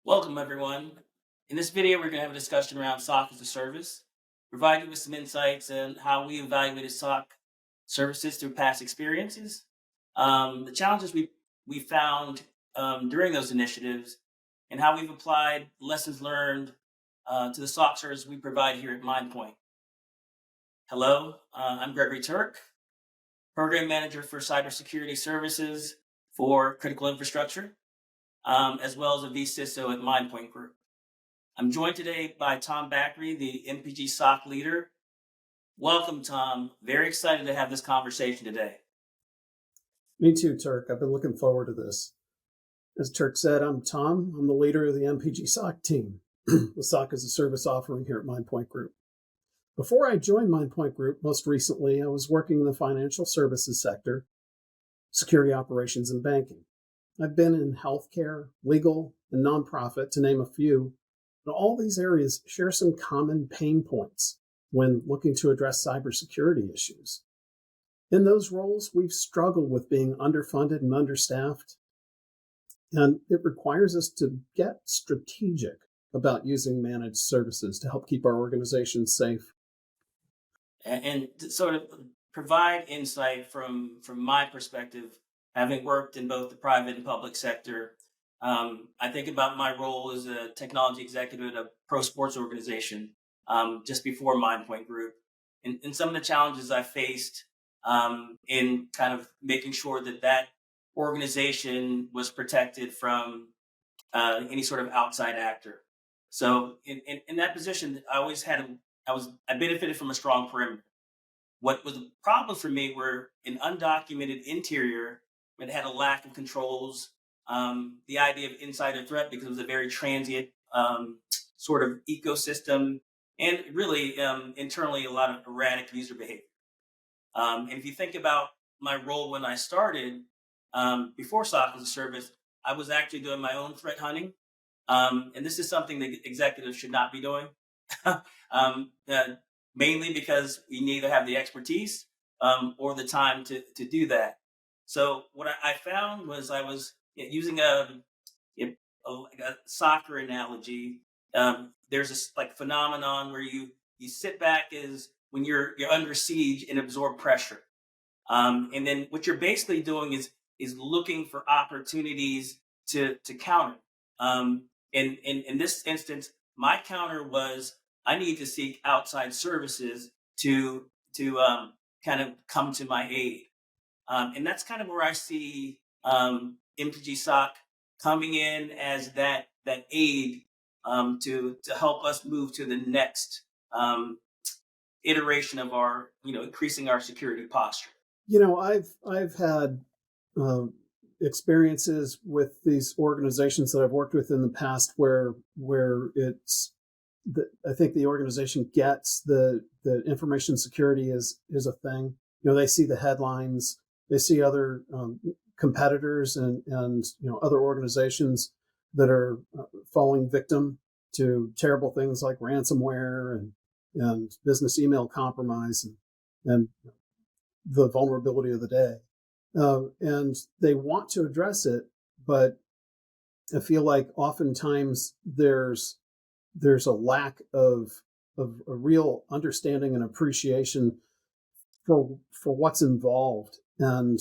Welcome, everyone. In this video, we're going to have a discussion around SOC-as-a-service, provide you with some insights on how we evaluated SOC services through past experiences, the challenges we found during those initiatives, and how we've applied lessons learned to the SOC service we provide here at MindPoint. Hello, I'm Gregory Turk, Program Manager for Cybersecurity Services for Critical Infrastructure, as well as a vCISO at MindPoint Group. I'm joined today by Tom Bakry, the MPGSOC leader. Welcome, Tom. Very excited to have this conversation today. Me too, Turk. I've been looking forward to this. As Turk said, I'm Tom. I'm the leader of the MPGSOC team, the SOC-as-a-service offering here at MindPoint Group. Before I joined MindPoint Group, most recently, I was working in the financial services sector, security operations, and banking. I've been in healthcare, legal, and nonprofit, to name a few, and all these areas share some common pain points when looking to address cybersecurity issues. In those roles, we've struggled with being underfunded and understaffed, and it requires us to get strategic about using managed services to help keep our organizations safe. And to sort of provide insight from my perspective, having worked in both the private and public sector, I think about my role as a technology executive at a pro sports organization just before MindPoint Group, and some of the challenges I faced in kind of making sure that organization was protected from any sort of outside actor. So in that position, I benefited from a strong perimeter. What was a problem for me were an undocumented interior that had a lack of controls, the idea of insider threat because it was a very transient sort of ecosystem, and really internally a lot of erratic user behavior. And if you think about my role when I started, before SOC-as-a-service, I was actually doing my own threat hunting. And this is something that executives should not be doing, mainly because you neither have the expertise or the time to do that. So what I found was I was using like a soccer analogy. There's this like phenomenon where you sit back as when you're under siege and absorb pressure, and then what you're basically doing is looking for opportunities to counter. In this instance, my counter was I need to seek outside services to kind of come to my aid. And that's kind of where I see MPGSOC coming in as that aid to help us move to the next iteration of our, increasing our security posture. I've had experiences with these organizations that I've worked with in the past where I think the organization gets the information security is a thing. They see the headlines, they see other competitors and other organizations that are falling victim to terrible things like ransomware and business email compromise and the vulnerability of the day. And they want to address it, but I feel like oftentimes there's a lack of a real understanding and appreciation for what's involved, and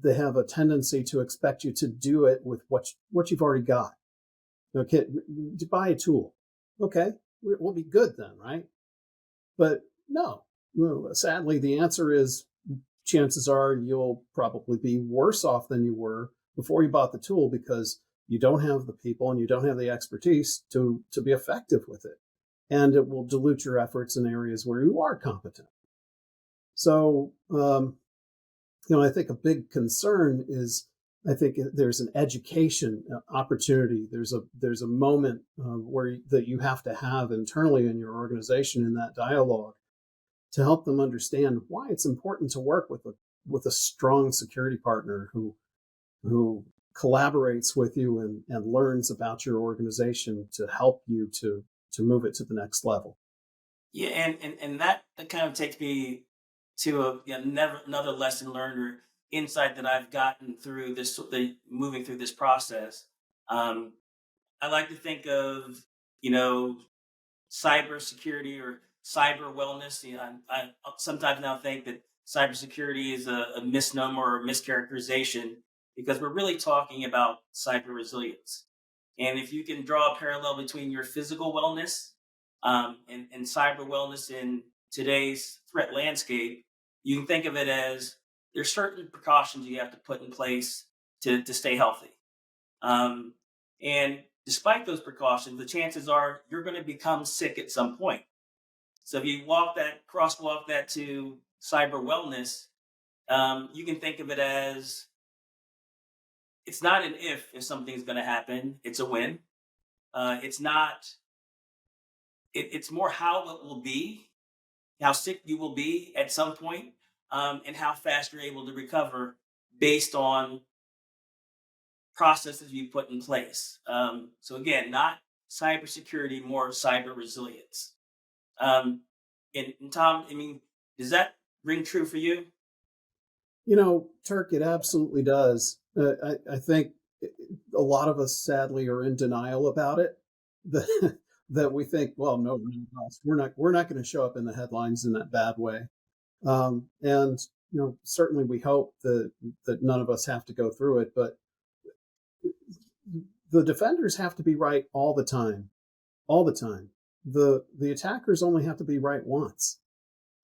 they have a tendency to expect you to do it with what you've already got. Okay, to buy a tool, okay, we'll be good then, right? But no, sadly, the answer is chances are you'll probably be worse off than you were before you bought the tool because you don't have the people and you don't have the expertise to be effective with it. And it will dilute your efforts in areas where you are competent. So, I think a big concern is I think there's an education opportunity. There's a moment that you have to have internally in your organization in that dialogue to help them understand why it's important to work with a strong security partner who collaborates with you and learns about your organization to help you to move it to the next level. Yeah, and that kind of takes me to another lesson learned or insight that I've gotten through moving through this process. I like to think of, you know, cybersecurity or cyber wellness. You know, I sometimes now think that cybersecurity is a misnomer or a mischaracterization because we're really talking about cyber resilience. And if you can draw a parallel between your physical wellness and cyber wellness in today's threat landscape, you can think of it as there's certain precautions you have to put in place to stay healthy. Um, and despite those precautions, the chances are you're going to become sick at some point. So if you crosswalk that to cyber wellness, you can think of it as it's not an if something's going to happen, it's a when. It's not. It's more how it will be, how sick you will be at some point, and how fast you're able to recover based on processes you put in place. So again, not cybersecurity, more cyber resilience. Um, and Tom, I mean, does that ring true for you? Turk, it absolutely does. I think a lot of us sadly are in denial about it. That that we think, well, no, we're not going to show up in the headlines in that bad way. And certainly we hope that none of us have to go through it, but the defenders have to be right all the time, all the time. The attackers only have to be right once,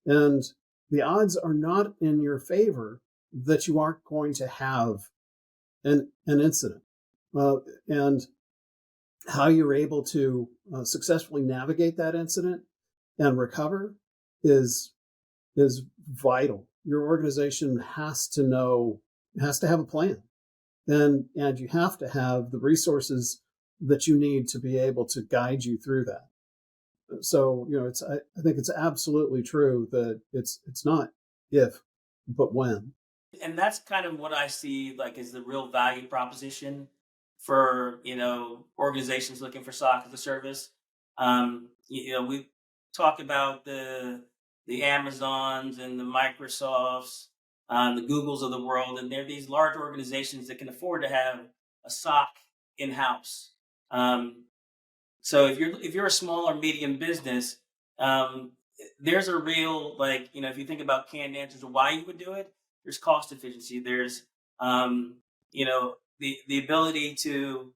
and the odds are not in your favor that you aren't going to have an incident. And how you're able to successfully navigate that incident and recover is is vital. Your organization has to have a plan, and you have to have the resources that you need to be able to guide you through that. So I think it's absolutely true that it's not if, but when. And that's kind of what I see like as the real value proposition for organizations looking for SOC as a service. We talk about the Amazons and the Microsofts, the Googles of the world, and they're these large organizations that can afford to have a SOC in house. Um, so if you're a small or medium business, um, there's a real if you think about canned answers of why you would do it, there's cost efficiency. There's the ability to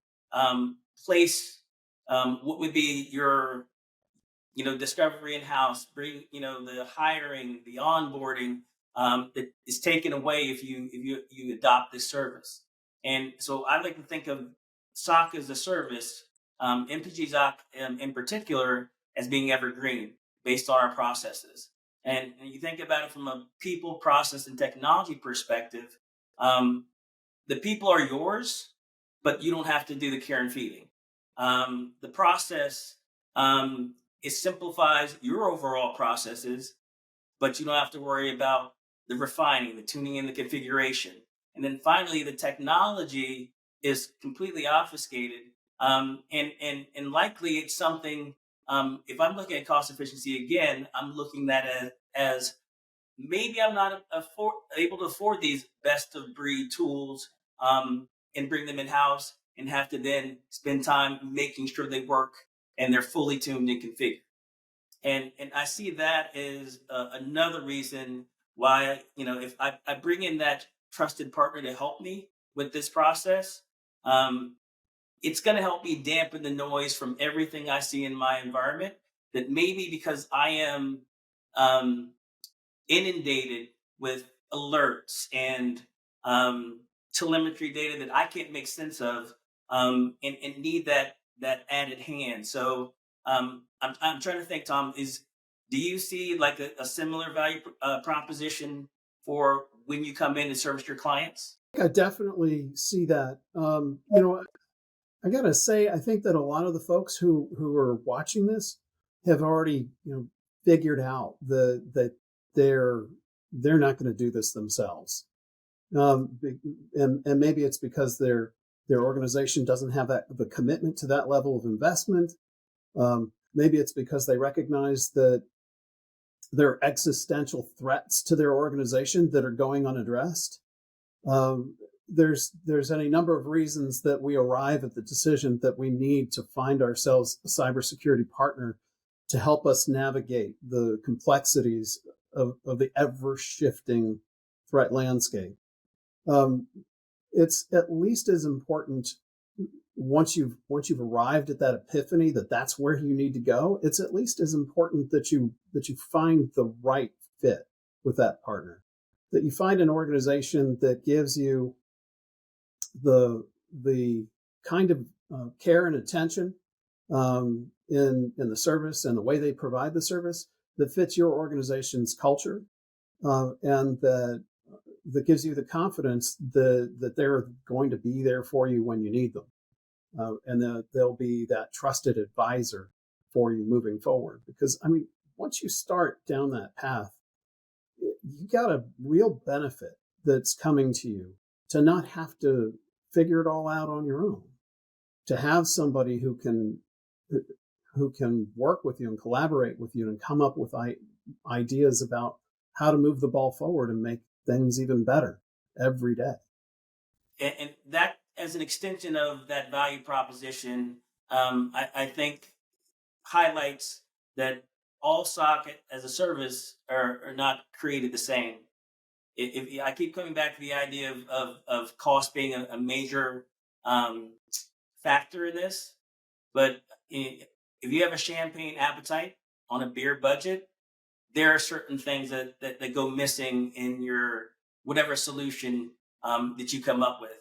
place what would be your discovery in house, bring the hiring, the onboarding that is taken away if you adopt this service. And so I like to think of SOC as a service, MPGSOC in particular, as being evergreen based on our processes. And you think about it from a people, process, and technology perspective. Um, the people are yours, but you don't have to do the care and feeding. The process it simplifies your overall processes, but you don't have to worry about the refining, the tuning in, the configuration. And then finally, the technology is completely obfuscated. And likely it's something, if I'm looking at cost efficiency again, I'm looking at it as maybe I'm not able to afford these best of breed tools and bring them in house and have to then spend time making sure they work and they're fully tuned and configured. And I see that as another reason why if I bring in that trusted partner to help me with this process, um, it's going to help me dampen the noise from everything I see in my environment. That maybe because I am um, inundated with alerts and telemetry data that I can't make sense of, and need that added hand. So I'm trying to think, Tom, do you see like a similar value proposition for when you come in and service your clients? I definitely see that. I gotta say, I think that a lot of the folks who are watching this have already figured out that they're they're not going to do this themselves. And maybe it's because their organization doesn't have the commitment to that level of investment. Maybe it's because they recognize that there are existential threats to their organization that are going unaddressed. Um, there's any number of reasons that we arrive at the decision that we need to find ourselves a cybersecurity partner to help us navigate the complexities of the ever-shifting threat landscape. It's at least as important once you've arrived at that epiphany that that's where you need to go. It's at least as important that you find the right fit with that partner, that you find an organization that gives you the kind of care and attention in the service and the way they provide the service that fits your organization's culture, and that gives you the confidence that they're going to be there for you when you need them, and that they'll be that trusted advisor for you moving forward. Because, I mean, once you start down that path, you got a real benefit that's coming to you to not have to figure it all out on your own, to have somebody who can work with you and collaborate with you and come up with ideas about how to move the ball forward and make things even better every day. And that, as an extension of that value proposition, I think highlights that all SOC as a service are not created the same. If I keep coming back to the idea of cost being a major factor in this, but if you have a champagne appetite on a beer budget, there are certain things that go missing in your whatever solution that you come up with.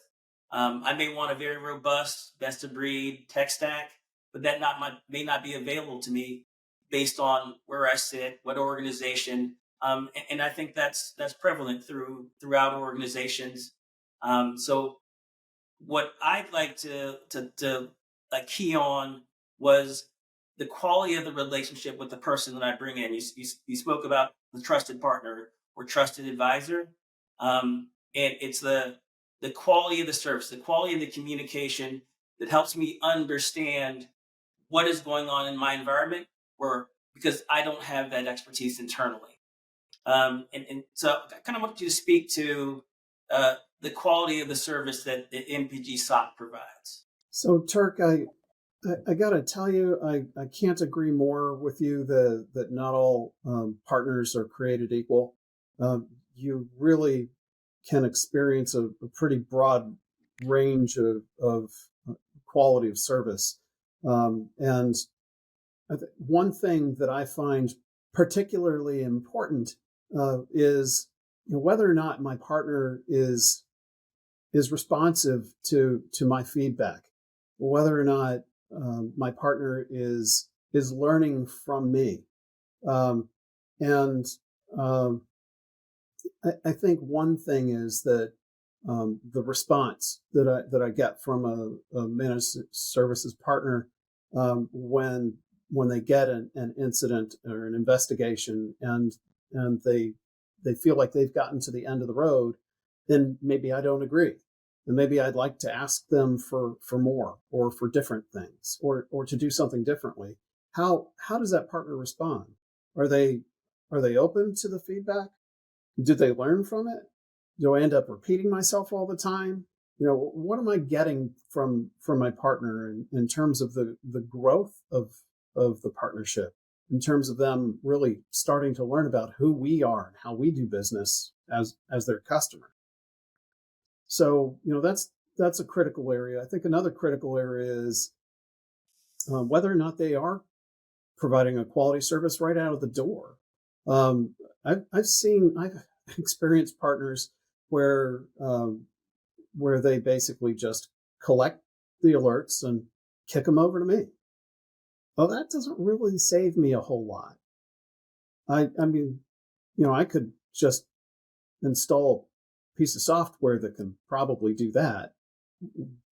I may want a very robust, best of breed tech stack, but that may not be available to me based on where I sit, what organization, and I think that's prevalent throughout organizations. So what I'd like to key on was the quality of the relationship with the person that I bring in. You spoke about the trusted partner or trusted advisor, and it's the quality of the service, the quality of the communication that helps me understand what is going on in my environment, or because I don't have that expertise internally. And so I kind of want you to speak to the quality of the service that the MPGSOC provides. So, Turk, I got to tell you, I can't agree more with you that not all partners are created equal. You really can experience a pretty broad range of quality of service. And one thing that I find particularly important is whether or not my partner is responsive to my feedback, whether or not my partner is learning from me. And I think one thing is that the response that I get from a managed services partner when they get an incident or an investigation and they feel like they've gotten to the end of the road, then maybe I don't agree. And maybe I'd like to ask them for more or for different things or to do something differently. How does that partner respond? Are they open to the feedback? Do they learn from it? Do I end up repeating myself all the time? What am I getting from my partner in terms of the growth of the partnership, in terms of them really starting to learn about who we are and how we do business as their customer? So, that's a critical area. I think another critical area is whether or not they are providing a quality service right out of the door. I've experienced partners where they basically just collect the alerts and kick them over to me. Well, that doesn't really save me a whole lot. I mean, I could just install a piece of software that can probably do that.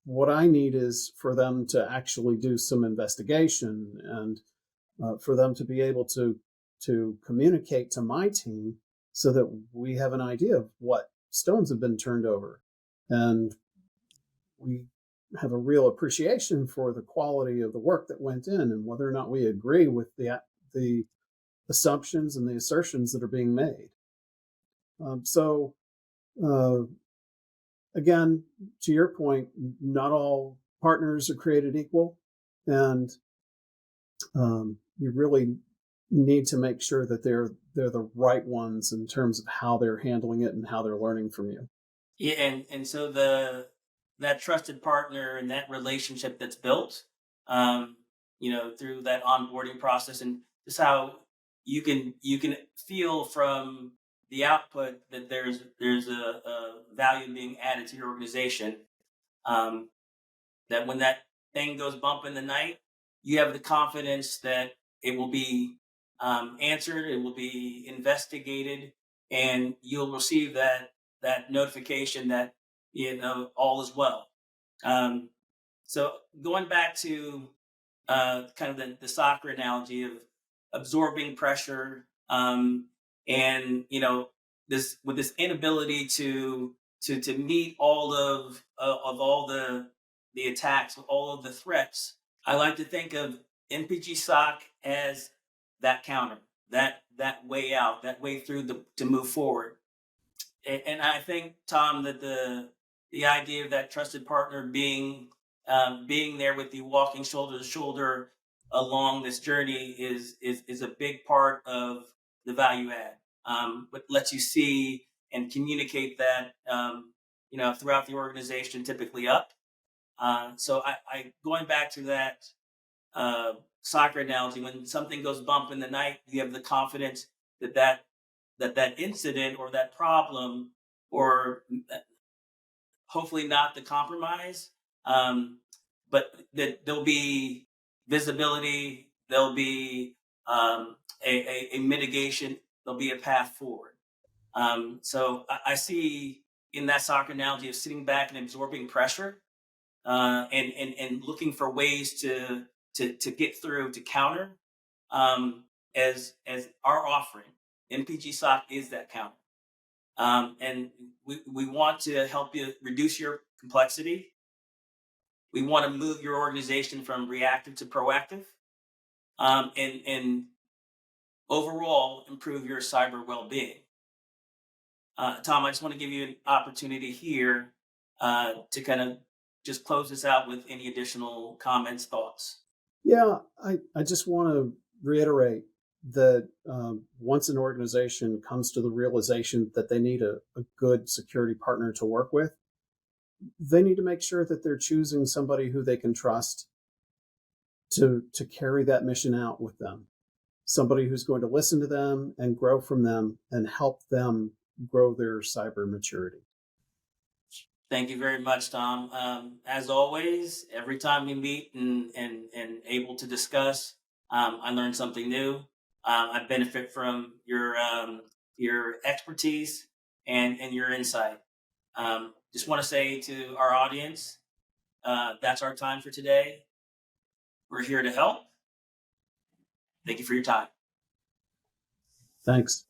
What I need is for them to actually do some investigation and for them to be able to communicate to my team so that we have an idea of what stones have been turned over. And we have a real appreciation for the quality of the work that went in and whether or not we agree with the assumptions and the assertions that are being made. So again, to your point, not all partners are created equal, and you really need to make sure that they're the right ones in terms of how they're handling it and how they're learning from you. Yeah, and so that trusted partner and that relationship that's built, um, through that onboarding process, and just how you can feel from the output that there's a value being added to your organization. Um, that when that thing goes bump in the night, you have the confidence that it will be answered, it will be investigated, and you'll receive that notification that all is well. Um, so going back to kind of the soccer analogy of absorbing pressure, and this with this inability to meet all of all the attacks, all of the threats. I like to think of MPGSOC as that counter, that way out, that way through to move forward. And I think, Tom, that the idea of that trusted partner being there with you, walking shoulder to shoulder along this journey is a big part of the value add. But lets you see and communicate that throughout the organization, typically up. So I going back to that soccer analogy, when something goes bump in the night, you have the confidence that that incident or that problem, or hopefully not the compromise, but that there'll be visibility, there'll be a mitigation, there'll be a path forward. So I see in that soccer analogy of sitting back and absorbing pressure, and looking for ways to get through, to counter, as our offering. MPGSOC is that counter. And we want to help you reduce your complexity. We want to move your organization from reactive to proactive, and overall improve your cyber well-being. Tom, I just want to give you an opportunity here to kind of just close this out with any additional comments, thoughts. Yeah, I just want to reiterate that once an organization comes to the realization that they need a good security partner to work with, they need to make sure that they're choosing somebody who they can trust to carry that mission out with them. Somebody who's going to listen to them and grow from them and help them grow their cyber maturity. Thank you very much, Tom. As always, every time we meet and able to discuss, I learn something new. I benefit from your expertise and your insight. Just want to say to our audience, that's our time for today. We're here to help. Thank you for your time. Thanks.